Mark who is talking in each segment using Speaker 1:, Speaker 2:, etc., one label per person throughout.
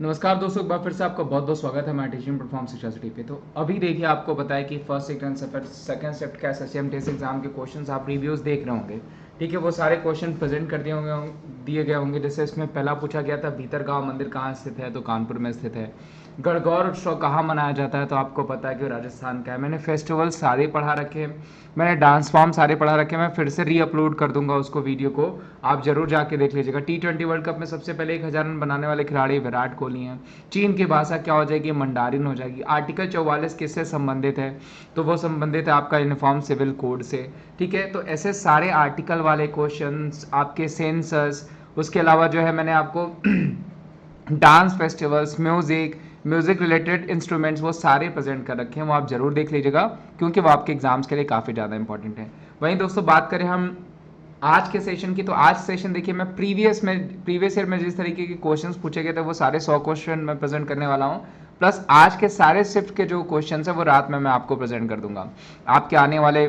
Speaker 1: नमस्कार दोस्तों, एक बार फिर से आपका बहुत बहुत स्वागत है हमारे टीचिंग प्लेटफॉर्म शिक्षा सिटी पे। तो अभी देखिए, आपको पता है कि फर्स्ट सेकंड सेकंड शिफ्ट का एसएससीएम टेस्ट एग्जाम के क्वेश्चंस आप रिव्यूज देख रहे होंगे। ठीक है, वो सारे क्वेश्चन प्रेजेंट कर दिए गए होंगे। जैसे इसमें पहला पूछा गया था, भीतरगांव मंदिर कहाँ स्थित है, तो कानपुर में स्थित है। गणगौर उत्सव कहाँ मनाया जाता है, तो आपको पता है कि राजस्थान का है। मैंने फेस्टिवल सारे पढ़ा रखे हैं, मैंने डांस फॉर्म सारे पढ़ा रखे हैं। मैं फिर से री अपलोड कर दूंगा उसको, वीडियो को आप जरूर जाके देख लीजिएगा। T20 वर्ल्ड कप में सबसे पहले 1000 रन बनाने वाले खिलाड़ी विराट कोहली हैं। चीन की भाषा क्या हो जाएगी, मंडारिन हो जाएगी। आर्टिकल 44 किससे संबंधित है, तो वो संबंधित है आपका यूनिफॉर्म सिविल कोड से। ठीक है, तो ऐसे सारे आर्टिकल वाले क्वेश्चंस आपके सेंसस, उसके अलावा जो है मैंने आपको dance festivals, music related instruments, वो सारे प्रेजेंट कर रखे हैं। वो आप जरूर देख लीजिएगा, क्योंकि वो आपके एग्जाम्स के लिए काफ़ी ज़्यादा इंपॉर्टेंट है। वहीं दोस्तों बात करें हम आज के सेशन की, तो आज सेशन देखिए, मैं प्रीवियस ईयर में जिस तरीके के क्वेश्चंस पूछे गए थे वो सारे 100 क्वेश्चन मैं प्रेजेंट करने वाला हूँ। प्लस आज के सारे शिफ्ट के जो क्वेश्चन है वो रात में मैं आपको प्रेजेंट कर दूंगा। आपके आने वाले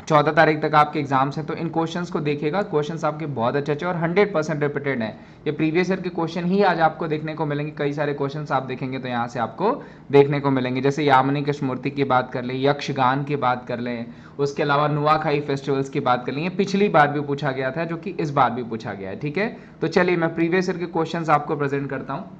Speaker 1: 14 तारीख तक आपके एग्जाम्स हैं, तो इन क्वेश्चंस को देखिएगा। क्वेश्चंस आपके बहुत अच्छे अच्छे और 100% रिपीटेड हैं। ये प्रीवियस ईयर के क्वेश्चन ही आज आपको देखने को मिलेंगे। कई सारे क्वेश्चंस आप देखेंगे तो यहाँ से आपको देखने को मिलेंगे। जैसे यामिनी कृष्णमूर्ति की बात कर लें, यक्षगान की बात कर लें, उसके अलावा नुआखाई फेस्टिवल्स की बात कर लें। ये पिछली बार भी पूछा गया था, जो कि इस बार भी पूछा गया है। ठीक है, तो चलिए मैं प्रीवियस ईयर के क्वेश्चंस आपको प्रेजेंट करता हूँ।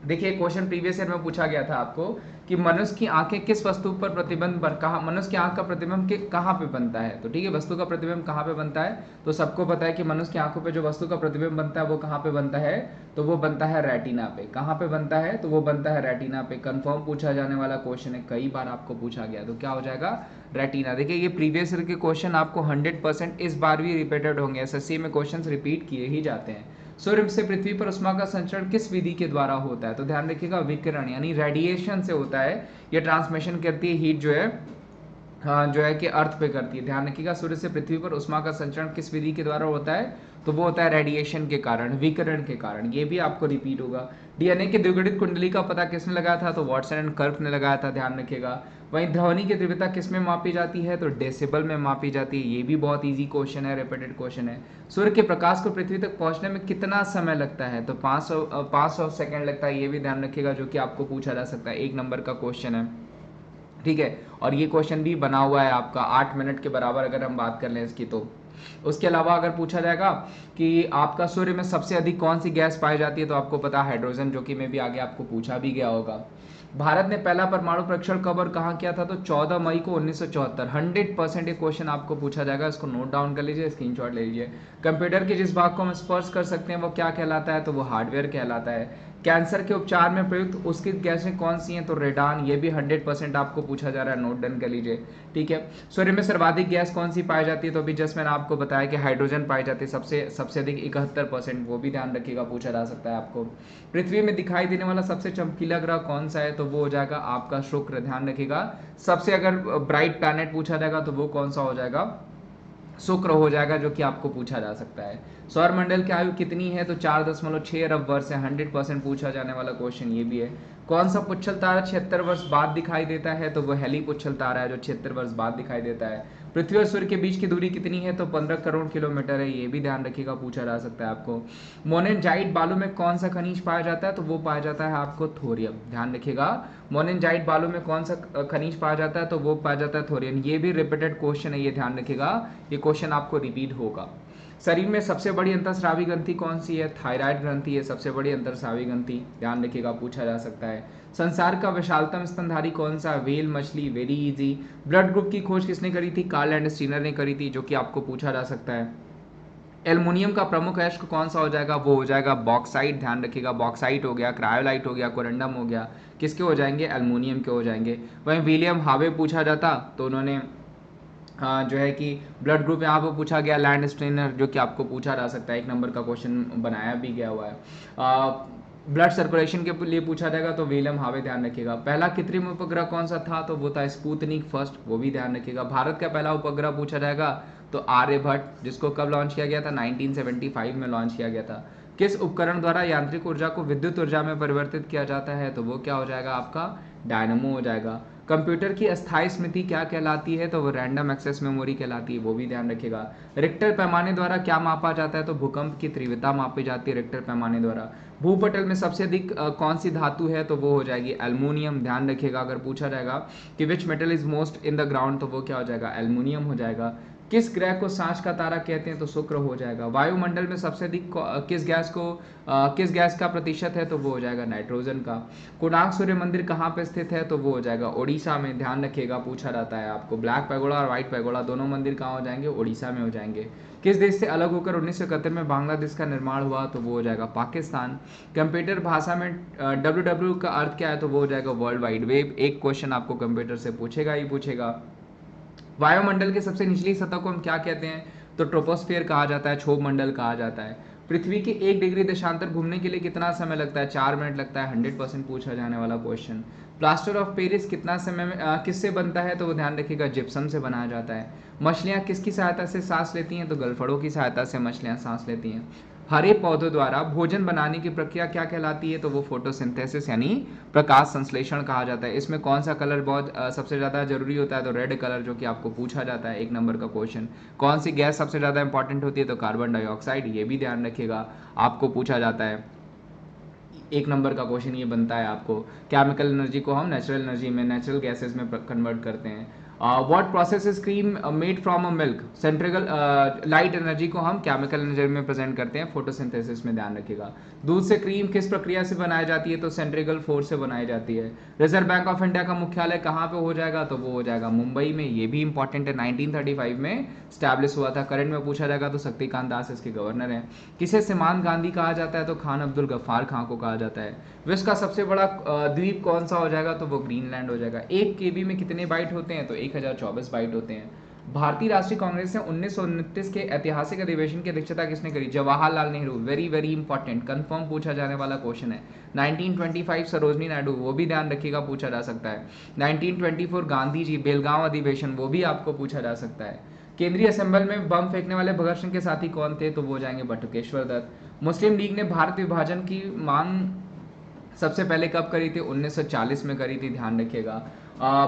Speaker 1: देखिए, क्वेश्चन प्रीवियस ईयर में पूछा गया था आपको कि मनुष्य की आंखें किस वस्तु पर प्रतिबिंब पर कहा, मनुष्य की आंख का प्रतिबिंब के कहाँ पे बनता है। तो ठीक है, वस्तु का प्रतिबिंब कहाँ पे बनता है, तो सबको पता है कि मनुष्य की आंखों पे जो वस्तु का प्रतिबिंब बनता है वो कहाँ पे बनता है, तो वो बनता है रेटिना पे। कहाँ पे बनता है, तो वो बनता है रेटिना पे। कंफर्म पूछा जाने वाला क्वेश्चन है, कई बार आपको पूछा गया, तो क्या हो जाएगा, रेटिना। देखिए, ये प्रीवियस ईयर के क्वेश्चन आपको 100% इस बार भी रिपीटेड होंगे। एसएससी में क्वेश्चन रिपीट किए ही जाते हैं। सूर्य से पृथ्वी पर उष्मा का संचरण किस विधि के द्वारा होता है, तो ध्यान रखिएगा, विकिरण यानी रेडिएशन से होता है। ये ट्रांसमिशन करती है हीट जो है, हाँ, जो है कि अर्थ पे करती है। ध्यान रखिएगा, सूर्य से पृथ्वी पर उष्मा का संचरण किस विधि के द्वारा होता है, तो वो होता है रेडिएशन के कारण, विकिरण के कारण। ये भी आपको रिपीट होगा। डीएनए की द्विगुणित कुंडली का पता किसने लगाया था, तो वाटसन एंड कर्फ ने लगाया था। ध्यान रखिएगा। वहीं ध्वनि की तीव्रता किस में मापी जाती है, तो डेसिबल में मापी जाती है। ये भी बहुत ईजी क्वेश्चन है, रिपीटेड क्वेश्चन है। सूर्य के प्रकाश को पृथ्वी तक पहुंचने में कितना समय लगता है, तो 500 सेकंड लगता है। ये भी ध्यान रखिएगा, जो कि आपको पूछा जा सकता है, 1 नंबर का क्वेश्चन है। ठीक है, और ये क्वेश्चन भी बना हुआ है आपका 8 मिनट के बराबर, अगर हम बात कर लें इसकी तो। उसके अलावा अगर पूछा जाएगा कि आपका सूर्य में सबसे अधिक कौन सी गैस पाई जाती है, तो आपको पता है हाइड्रोजन, जो कि मैं भी आगे आपको पूछा भी गया होगा। भारत ने पहला परमाणु परीक्षण कब और कहाँ किया था, तो 14 मई को 1974। 100% ये क्वेश्चन आपको पूछा जाएगा, इसको नोट डाउन कर लीजिए, स्क्रीनशॉट ले लीजिए। कंप्यूटर के जिस भाग को हम स्पर्श कर सकते हैं वो क्या कहलाता है, तो वो हार्डवेयर कहलाता है। कैंसर के उपचार में प्रयुक्त उसकी गैसें कौन सी हैं, तो रेडान। ये भी 100% आपको पूछा जा रहा है, नोट डन कर लीजिए। ठीक है, सूर्य में सर्वाधिक गैस कौन सी पाई जाती है, तो अभी जस्ट मैंने आपको बताया कि हाइड्रोजन पाई जाती है सबसे अधिक 71%। वो भी ध्यान रखिएगा, पूछा जा सकता है आपको। पृथ्वी में दिखाई देने वाला सबसे चमकीला ग्रह कौन सा है, तो वो हो जाएगा आपका शुक्र। ध्यान रखिएगा, सबसे अगर ब्राइट प्लैनेट पूछा जाएगा तो वो कौन सा हो जाएगा, शुक्र हो जाएगा, जो कि आपको पूछा जा सकता है। सौर मंडल की आयु कितनी है, तो 4.6 अरब वर्ष है। 100% पूछा जाने वाला क्वेश्चन ये भी है। कौन सा पुच्छल तारा 76 वर्ष बाद दिखाई देता है, तो वो हेली पुच्छल तारा है, जो 76 वर्ष बाद दिखाई देता है। पृथ्वी और सूर्य के बीच की दूरी कितनी है, तो 15 करोड़ किलोमीटर है। ये भी ध्यान रखिएगा, पूछा जा सकता है आपको। मोनेजाइट बालू में कौन सा खनिज पाया जाता है, तो वो पाया जाता है आपको थोरियम। ध्यान रखिएगा, मोनेजाइट बालू में कौन सा खनिज पाया जाता है, तो वो पाया जाता है थोरियम। ये भी रिपीटेड क्वेश्चन है, ये ध्यान रखिएगा, ये क्वेश्चन आपको रिपीट होगा। शरीर में सबसे बड़ी अंतःस्रावी ग्रंथि कौन सी है, थायराइड ग्रंथि है सबसे बड़ी अंतःस्रावी ग्रंथि। ध्यान रखिएगा, पूछा जा सकता है। संसार का विशालतम स्तनधारी कौन सा, व्हेल मछली। Very easy. ब्लड ग्रुप की खोज किसने करी थी, कार्ल एंड स्टीनर ने करी थी, जो कि आपको पूछा जा सकता है। एल्युमिनियम का प्रमुख अयस्क कौन सा हो जाएगा, वो हो जाएगा बॉक्साइट। ध्यान रखिएगा, बॉक्साइट हो गया, क्रायोलाइट हो गया, कोरंडम हो गया, किसके हो जाएंगे, एल्युमिनियम के हो जाएंगे। वहीं विलियम हावे पूछा जाता, तो उन्होंने जो है कि ब्लड ग्रुप यहाँ पे पूछा गया, लैंड स्ट्रेनर, जो कि आपको पूछा जा सकता है, 1 नंबर का क्वेश्चन बनाया भी गया हुआ है। ब्लड सर्कुलेशन के लिए पूछा जाएगा, तो विलियम हावे। ध्यान रखिएगा। पहला कृत्रिम उपग्रह कौन सा था, तो वो था स्पुतनिक फर्स्ट। वो भी ध्यान रखिएगा। भारत का पहला उपग्रह पूछा जाएगा, तो आर्यभट्ट, जिसको कब लॉन्च किया गया था, 1975 में लॉन्च किया गया था। किस उपकरण द्वारा यांत्रिक ऊर्जा को विद्युत ऊर्जा में परिवर्तित किया जाता है, तो वो क्या हो जाएगा आपका, डायनमो हो जाएगा। कंप्यूटर की अस्थायी स्मृति क्या कहलाती है, तो वो रैंडम एक्सेस मेमोरी कहलाती है, वो भी ध्यान रखिएगा। रिक्टर पैमाने द्वारा क्या मापा जाता है, तो भूकंप की तीव्रता मापी जाती है रिक्टर पैमाने द्वारा। भूपटल में सबसे अधिक कौन सी धातु है, तो वो हो जाएगी एल्युमिनियम। ध्यान रखिएगा, अगर पूछा जाएगा कि which metal is most in the ground, तो वो क्या हो जाएगा, एल्युमिनियम हो जाएगा। किस ग्रह को सांस का तारा कहते हैं, तो शुक्र हो जाएगा। वायुमंडल में सबसे अधिक किस गैस का प्रतिशत है, तो वो हो जाएगा नाइट्रोजन का। कोणार्क सूर्य मंदिर कहाँ पे स्थित है, तो वो हो जाएगा उड़ीसा में। ध्यान रखिएगा, पूछा जाता है आपको। ब्लैक पैगोडा और व्हाइट पैगोडा दोनों मंदिर कहाँ हो जाएंगे, उड़ीसा में हो जाएंगे। किस देश से अलग होकर 1971 में बांग्लादेश का निर्माण हुआ, तो वो हो जाएगा पाकिस्तान। कंप्यूटर भाषा में डब्ल्यू का अर्थ क्या है, तो वो हो जाएगा वर्ल्ड वाइड वेब। एक क्वेश्चन आपको कंप्यूटर से पूछेगा ही पूछेगा। वायुमंडल की सबसे निचली सतह को हम क्या कहते हैं, तो ट्रोपोस्फियर कहा जाता है, क्षोभ मंडल कहा जाता है। पृथ्वी के 1 डिग्री देशांतर घूमने के लिए कितना समय लगता है, 4 मिनट लगता है। 100% पूछा जाने वाला क्वेश्चन। प्लास्टर ऑफ पेरिस कितना समय में किससे बनता है, तो वो ध्यान रखिएगा जिप्सम से बनाया जाता है। मछलियां किसकी सहायता से सांस लेती हैं, तो गलफड़ों की सहायता से मछलियां सांस लेती हैं। हरे पौधों द्वारा भोजन बनाने की प्रक्रिया क्या कहलाती है, तो वो फोटोसिंथेसिस यानी प्रकाश संश्लेषण कहा जाता है। इसमें कौन सा कलर बहुत सबसे ज़्यादा जरूरी होता है, तो रेड कलर, जो कि आपको पूछा जाता है 1 नंबर का क्वेश्चन। कौन सी गैस सबसे ज़्यादा इंपॉर्टेंट होती है, तो कार्बन डाइऑक्साइड, ये भी ध्यान रखिएगा, आपको पूछा जाता है। 1 नंबर का क्वेश्चन ये बनता है आपको। केमिकल एनर्जी को हम नेचुरल एनर्जी में, नेचुरल गैसेस में कन्वर्ट करते हैं। What process is cream made from a milk, centrifugal light energy को हम केमिकल एनर्जी में प्रेजेंट करते हैं, फोटोसिंथेसिस में। ध्यान रखिएगा। दूध से क्रीम किस प्रक्रिया से बनाई जाती है, तो सेंट्रिगल फोर्स से बनाई जाती है। रिजर्व बैंक ऑफ इंडिया का मुख्यालय कहाँ पे हो जाएगा, तो वो हो जाएगा मुंबई में। ये भी इंपॉर्टेंट है, 1935 में स्टैब्लिश हुआ था। करंट में पूछा जाएगा तो शक्तिकांत दास इसके गवर्नर हैं। किसे सीमांत गांधी कहा जाता है, तो खान अब्दुल गफ्फार खां को कहा जाता है। विश्व का सबसे बड़ा द्वीप कौन सा हो जाएगा, तो वो ग्रीनलैंड हो जाएगा। 1 केबी में कितने बाइट होते हैं, तो 1024 बाइट होते हैं। भारतीय राष्ट्रीय कांग्रेस ने 1929 के ऐतिहासिक अधिवेशन की अध्यक्षता किसने करी, Jawaharlal Nehru. Very very important, confirm पूछा जाने वाला क्वेश्चन है। 1925 सरोजनी नायडू, वो भी ध्यान रखिएगा, पूछा जा सकता है। 1924 गांधी जी, बेलगांव अधिवेशन, वो भी आपको पूछा जा सकता है। केंद्रीय असेंबली में बम फेंकने वाले भगत सिंह के साथी कौन थे, तो वो जाएंगे बटुकेश्वर दत्त। मुस्लिम लीग ने भारत विभाजन की मांग सबसे पहले कब करी थी, 1940 में करी थी। ध्यान रखिएगा।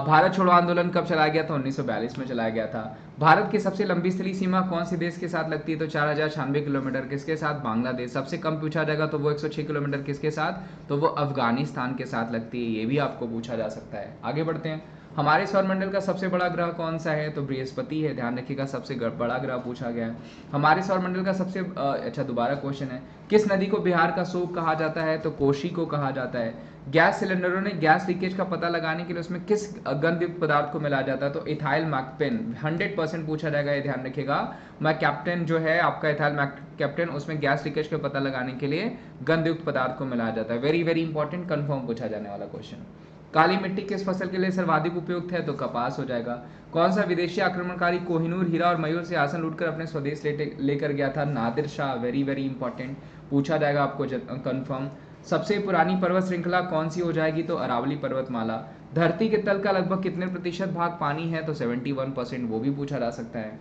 Speaker 1: भारत छोड़ो आंदोलन कब चलाया गया था, 1942 में चलाया गया था। भारत की सबसे लंबी स्थलीय सीमा कौन से देश के साथ लगती है, तो 4096 किलोमीटर, किसके साथ, बांग्लादेश। सबसे कम पूछा जाएगा तो वो 106 किलोमीटर, किसके साथ, तो वो अफगानिस्तान के साथ लगती है। ये भी आपको पूछा जा सकता है। आगे बढ़ते हैं। हमारे सौरमंडल का सबसे बड़ा ग्रह कौन सा है, तो बृहस्पति है। ध्यान रखिएगा, सबसे बड़ा ग्रह पूछा गया है। हमारे सौरमंडल का सबसे अच्छा दोबारा क्वेश्चन है, किस नदी को बिहार का सूप कहा जाता है, तो कोशी को कहा जाता है। गैस सिलेंडरों ने गैस लीकेज का पता लगाने के लिए उसमें किस गंधयुक्त पदार्थ को मिलाया जाता है, तो इथाइल मैक्पेन। 100% पूछा जाएगा, ये ध्यान रखिएगा। मैकैप्टेन जो है आपका, इथाइल मैकैप्टेन, उसमें गैस लीकेज का पता लगाने के लिए गंधयुक्त पदार्थ को मिलाया जाता है। वेरी वेरी इंपॉर्टेंट, कंफर्म पूछा जाने वाला क्वेश्चन। काली मिट्टी किस फसल के लिए सर्वाधिक उपयुक्त है, तो कपास हो जाएगा। कौन सा विदेशी आक्रमणकारी कोहिनूर हीरा और मयूर से आसन लूटकर अपने स्वदेश लेकर गया था, Nadir Shah. Very very important, पूछा जाएगा आपको कंफर्म। सबसे पुरानी पर्वत श्रृंखला कौन सी हो जाएगी, तो अरावली पर्वतमाला। धरती के तल का लगभग कितने प्रतिशत भाग पानी है, तो 71%, वो भी पूछा जा सकता है।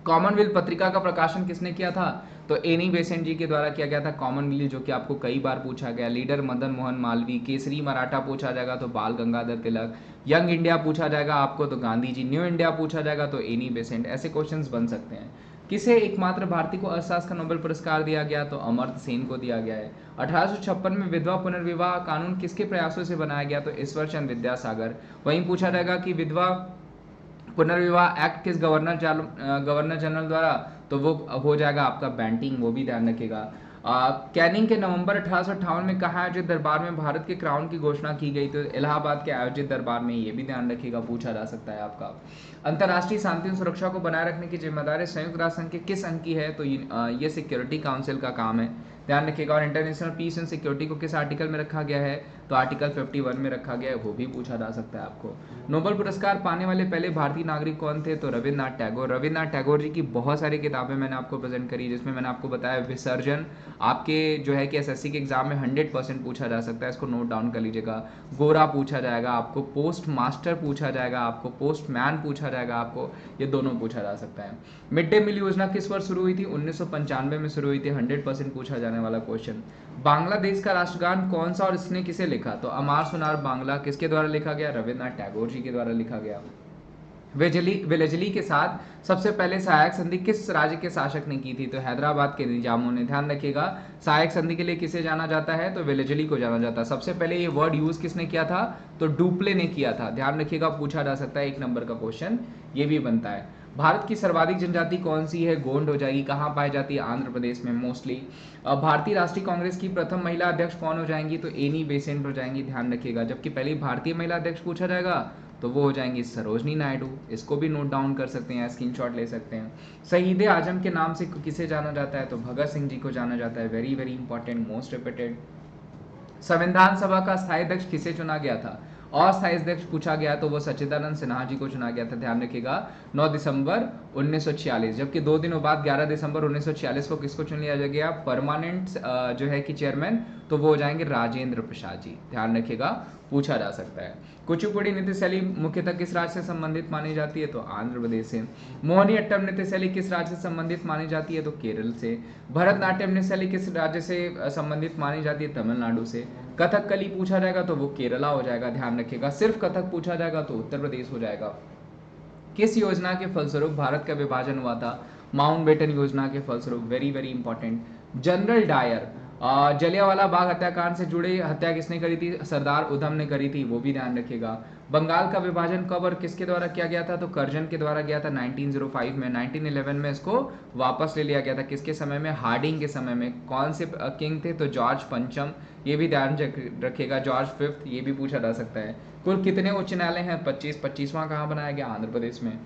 Speaker 1: कॉमनवेल्थ पत्रिका का प्रकाशन किसने किया था, तो एनी बेसेंट जी के द्वारा किया गया था कॉमनवेल्थ, जो कि आपको कई बार पूछा गया। लीडर मदन मोहन मालवीय। केसरी मराठा पूछा जाएगा तो बाल गंगाधर तिलक। यंग इंडिया पूछा जाएगा आपको तो गांधी जी। न्यू इंडिया पूछा जाएगा तो एनी बेसेंट। ऐसे क्वेश्चंस बन सकते हैं। किसे एकमात्र भारतीय को अर्थशास्त्र का नोबेल पुरस्कार दिया गया, तो अमर्त्य सेन को दिया गया है। 1856 में विधवा पुनर्विवाह कानून किसके प्रयासों से बनाया गया, तो ईश्वर चंद्र विद्यासागर। वहीं पूछा जाएगा कि विधवा पुनर्विवाह एक्ट किस गवर्नर जनरल द्वारा, तो वो हो जाएगा आपका बैंटिंग, वो भी ध्यान रखिएगा। कैनिंग के नवंबर 1858 में कहाँ आयोजित दरबार में भारत के क्राउन की घोषणा की गई, तो इलाहाबाद के आयोजित दरबार में। ये भी ध्यान रखिएगा, पूछा जा सकता है आपका। अंतर्राष्ट्रीय शांति और सुरक्षा को बनाए रखने की जिम्मेदारी संयुक्त राष्ट्र संघ के किस अंग की है, तो ये सिक्योरिटी काउंसिल का काम है। ध्यान रखिएगा। और इंटरनेशनल पीस एंड सिक्योरिटी को किस आर्टिकल में रखा गया है, तो आर्टिकल 51 में रखा गया है, वो भी पूछा जा सकता है आपको। नोबेल पुरस्कार पाने वाले पहले भारतीय नागरिक कौन थे, तो रविन्द्रनाथ टैगोर। रविन्द्रनाथ टैगोर जी की बहुत सारी किताबें मैंने आपको प्रेजेंट करी, जिसमें मैंने आपको बताया विसर्जन आपके जो है कि एसएससी के एग्जाम में 100% पूछा जा सकता है, इसको नोट डाउन कर लीजिएगा। गोरा पूछा जाएगा आपको, पोस्ट मास्टर पूछा जाएगा आपको, पोस्ट मैन पूछा जाएगा आपको, ये दोनों पूछा जा सकता है। मिड डे मील योजना किस वर्ष शुरू हुई थी, 1995 में शुरू हुई थी, 100% पूछा जाने आने वाला क्वेश्चन। बांग्लादेश का राष्ट्रगान कौन सा और इसने किसे लिखा? तो अमार सुनार बांग्ला किसके द्वारा लिखा गया? रविन्द्रनाथ टैगोर जी के द्वारा लिखा गया। वेलेजली के साथ सबसे पहले सहायक संधि किस राज्य के शासक ने की थी? तो हैदराबाद के निजामों ने। ध्यान रखिएगा, सहायक संधि के लिए किसे जाना जाता है? तो वेलेजली को जाना जाता है। सबसे पहले ये वर्ड यूज किसने किया था? तो डुप्ले ने किया था। ध्यान रखिएगा, पूछा जा सकता है 1 नंबर का क्वेश्चन ये भी बनता है। भारत की सर्वाधिक जनजाति कौन सी है? गोंड हो जाएगी। कहाँ पाई जाती है? आंध्र प्रदेश में मोस्टली। भारतीय राष्ट्रीय कांग्रेस की प्रथम महिला अध्यक्ष कौन हो जाएंगी? तो एनी बेसेंट हो जाएंगी। ध्यान रखिएगा, जबकि पहली भारतीय महिला अध्यक्ष पूछा जाएगा तो वो हो जाएंगी सरोजनी नायडू। इसको भी नोट डाउन कर सकते हैं, स्क्रीनशॉट ले सकते हैं। शहीद आजम के नाम से किसे जाना जाता है? तो भगत सिंह जी को जाना जाता है। Very very important, most repeated. संविधान सभा का स्थायी अध्यक्ष किसे चुना गया था? अस्थायी अध्यक्ष पूछा गया तो वो सच्चिदानंद सिन्हा जी को चुना गया था। ध्यान रखिएगा, 9 दिसंबर 1946। जबकि 2 दिनों बाद 11 दिसंबर 1946 को किसको चुन लिया गया परमानेंट जो है कि चेयरमैन? तो वो हो जाएंगे राजेंद्र प्रसाद जी। ध्यान रखिएगा, पूछा जा सकता है। कुचिपुड़ी नृत्य शैली मुख्यतः किस राज्य से संबंधित मानी जाती है? तो आंध्र प्रदेश से। मोहिनी अट्टम नृत्य शैली किस राज्य से संबंधित मानी जाती है? तो केरल से। भरतनाट्यम नृत्य शैली किस राज्य से संबंधित मानी जाती है? तमिलनाडु से। कथकली पूछा जाएगा तो वो केरला हो जाएगा। ध्यान रखिएगा, सिर्फ कथक पूछा जाएगा तो उत्तर प्रदेश हो जाएगा। किस योजना के फलस्वरूप भारत का विभाजन हुआ था? माउंटबेटन योजना के फलस्वरूप। Very very important. General Dyer, Jallianwala Bagh हत्याकांड से जुड़े हत्या किसने करी थी? सरदार उधम ने करी थी, वो भी ध्यान रखिएगा। बंगाल का विभाजन कब और किसके द्वारा किया गया था? तो करजन के द्वारा किया था 1905 में। 1911 में इसको वापस ले लिया गया था। किसके समय में? हार्डिंग के समय में। कौन से किंग थे? तो जॉर्ज पंचम, ये भी ध्यान रखिएगा। जॉर्ज 5th, ये भी पूछा जा सकता है। कुल कितने उच्च न्यायालय हैं? 25। 25वां कहाँ बनाया गया? आंध्र प्रदेश में।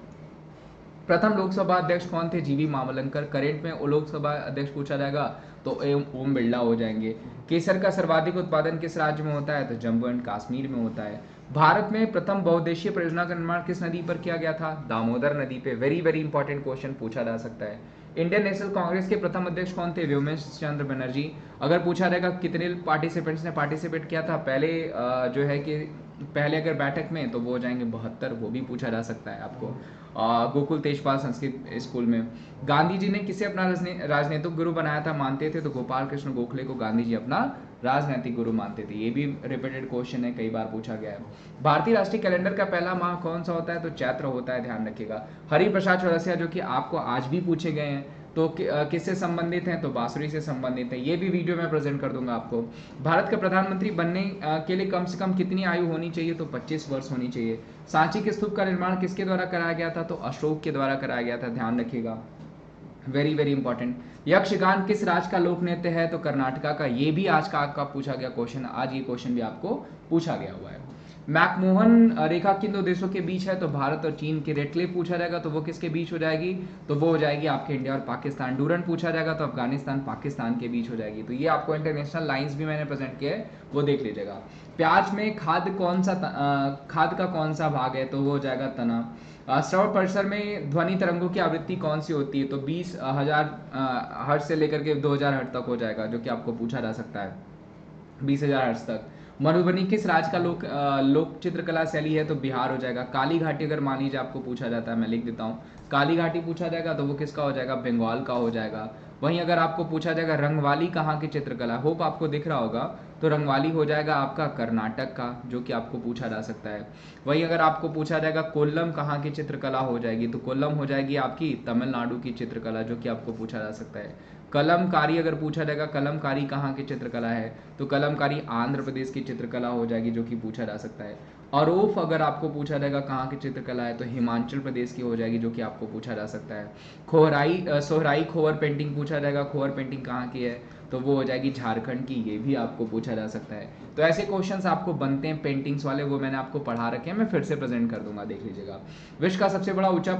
Speaker 1: प्रथम लोकसभा अध्यक्ष कौन थे? जीवी मावलंकर। करेंट में लोकसभा अध्यक्ष पूछा जाएगा तो ओम बिरला हो जाएंगे। केसर का सर्वाधिक उत्पादन किस राज्य में होता है? तो जम्मू एंड कश्मीर में होता है। भारत में प्रथम बहुउद्देशीय परियोजना का निर्माण किस नदी पर किया गया था? दामोदर नदी पे। वेरी वेरी इंपॉर्टेंट क्वेश्चन पूछा जा सकता है। इंडियन नेशनल कांग्रेस के प्रथम अध्यक्ष कौन थे? व्योमेश चंद्र बनर्जी। अगर पूछा जाएगा कितने पार्टिसिपेंट्स ने पार्टिसिपेट किया था पहले जो है कि पहले अगर बैठक में, तो वो हो जाएंगे 72, वो भी पूछा जा सकता है आपको। गोकुल तेजपाल संस्कृत स्कूल में। गांधी जी ने किसे अपना राजनीतिक गुरु बनाया था मानते थे? तो गोपाल कृष्ण गोखले को गांधी जी अपना राजनीतिक गुरु मानते थे। ये भी रिपीटेड क्वेश्चन है, कई बार पूछा गया है। भारतीय राष्ट्रीय कैलेंडर का पहला माह कौन सा होता है? तो चैत्र होता है। ध्यान रखिएगा। हरिप्रसाद चौरसिया जो कि आपको आज भी पूछे गए हैं, तो किससे संबंधित हैं? तो बांसुरी से संबंधित है। ये भी वीडियो में प्रेजेंट कर दूंगा आपको। भारत का प्रधानमंत्री बनने के लिए कम से कम कितनी आयु होनी चाहिए? तो 25 वर्ष होनी चाहिए। सांची के स्तूप का निर्माण किसके द्वारा कराया गया था? तो अशोक के द्वारा कराया गया था। ध्यान रखिएगा, वेरी वेरी इंपॉर्टेंट। यक्षगान किस राज्य का लोक नृत्य है? तो कर्नाटका का। ये भी आज का आपका पूछा गया क्वेश्चन, आज ये क्वेश्चन भी आपको पूछा गया हुआ है। मैकमोहन रेखा किन 2 देशों के बीच है? तो भारत और चीन के। रेड क्लिफ पूछा जाएगा तो वो किसके बीच हो जाएगी? तो वो हो जाएगी आपके इंडिया और पाकिस्तान। डूरंट पूछा जाएगा तो अफगानिस्तान पाकिस्तान के बीच हो जाएगी। तो ये आपको इंटरनेशनल लाइंस भी मैंने प्रेजेंट किया है, वो देख लीजिएगा। प्याज में खाद का कौन सा भाग है? तो वो हो जाएगा तना। श्रवण परिसर में ध्वनि तरंगों की आवृत्ति कौन सी होती है? तो 20,000 हर्ट्ज से लेकर के 2000 हर्ट्ज तक हो जाएगा, जो कि आपको पूछा जा सकता है। 20,000 हर्ट्ज तक। मधुबनी किस राज्य का लोक चित्रकला शैली है? तो बिहार हो जाएगा। काली घाटी अगर मान लीजिए आपको पूछा जाता है, मैं लिख देता हूँ, काली घाटी पूछा जाएगा तो वो किसका हो जाएगा? बंगाल का हो जाएगा। वहीं अगर आपको पूछा जाएगा रंगवाली कहाँ की चित्रकला, होप आपको दिख रहा होगा, तो रंगवाली हो जाएगा आपका कर्नाटक का, जो कि आपको पूछा जा सकता है। वहीं अगर आपको पूछा जाएगा कोल्लम कहाँ की चित्रकला हो जाएगी, तो कोल्लम हो जाएगी आपकी तमिलनाडु की चित्रकला, जो कि आपको पूछा जा सकता है। कलमकारी अगर पूछा जाएगा कलमकारी कहाँ की चित्रकला है, तो कलमकारी आंध्र प्रदेश की चित्रकला हो जाएगी, जो कि पूछा जा सकता है। अरोफ अगर आपको पूछा जाएगा कहाँ की चित्रकला है, तो हिमाचल प्रदेश की हो जाएगी, जो कि आपको पूछा जा सकता है। सोहराई खोवर पेंटिंग पूछा जाएगा, खोवर पेंटिंग कहाँ की है, तो वो हो जाएगी झारखंड की, ये भी आपको पूछा जा सकता है। तो ऐसे क्वेश्चंस आपको बनते हैं पेंटिंग्स वाले, वो मैंने आपको पढ़ा रखे हैं, मैं फिर से प्रेजेंट कर दूंगा, देख लीजिएगा। विश्व का सबसे बड़ा ऊंचा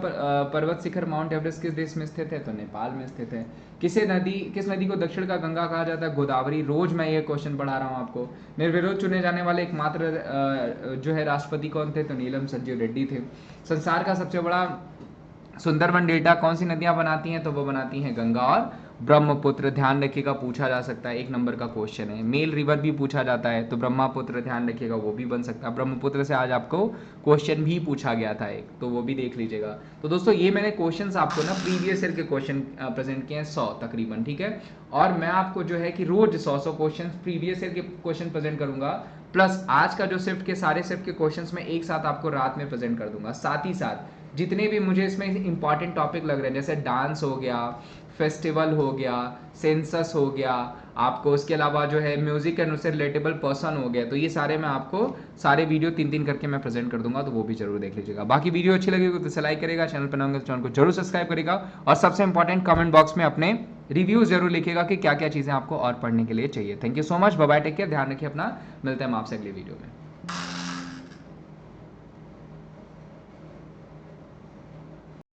Speaker 1: पर्वत शिखर माउंट एवरेस्ट किस देश में स्थित है? तो नेपाल में स्थित है। किस नदी को दक्षिण का गंगा कहा जाता है? गोदावरी। रोज मैं ये क्वेश्चन पढ़ा रहा हूँ आपको। निर्विरोध चुने जाने वाले एकमात्र जो है राष्ट्रपति कौन थे? तो नीलम संजीव रेड्डी थे। संसार का सबसे बड़ा सुंदरवन डेल्टा कौन सी नदियां बनाती हैं? तो वो बनाती हैं गंगा और ब्रह्मपुत्र ध्यान रखिएगा पूछा जा सकता है, 1 नंबर का क्वेश्चन है। मेल रिवर भी पूछा जाता है तो ब्रह्मपुत्र ध्यान रखिएगा वो भी बन सकता है। ब्रह्मपुत्र से आज आपको क्वेश्चन भी पूछा गया था एक, तो वो भी देख लीजिएगा। तो दोस्तों ये मैंने क्वेश्चंस आपको ना प्रीवियस ईयर के क्वेश्चन प्रेजेंट किए हैं 100 तकरीबन, ठीक है। और मैं आपको जो है कि रोज 100 क्वेश्चन प्रीवियस ईयर के क्वेश्चन प्रेजेंट करूंगा, प्लस आज का जो शिफ्ट के सारे शिफ्ट के क्वेश्चंस मैं एक साथ आपको रात में प्रेजेंट कर दूंगा। साथ ही साथ जितने भी मुझे इसमें इंपॉर्टेंट टॉपिक लग रहे हैं, जैसे डांस हो गया, फेस्टिवल हो गया, सेंसस हो गया, आपको उसके अलावा जो है म्यूजिक एंड उससे रिलेटेबल पर्सन हो गया, तो ये सारे मैं आपको सारे वीडियो 3-3 करके मैं प्रेजेंट कर दूंगा, तो वो भी जरूर देख लीजिएगा। बाकी वीडियो अच्छी लगेगी तो इसे लाइक करेगा, चैनल पर नए होंगे तो चैनल को जरूर सब्सक्राइब करेगा, और सबसे इंपॉर्टेंट कमेंट बॉक्स में अपने रिव्यूज जरूर लिखिएगा कि क्या क्या चीजें आपको और पढ़ने के लिए चाहिए। Thank you so much, bye bye, take care, ध्यान रखिए अपना, मिलते हैं हम आपसे अगली वीडियो में।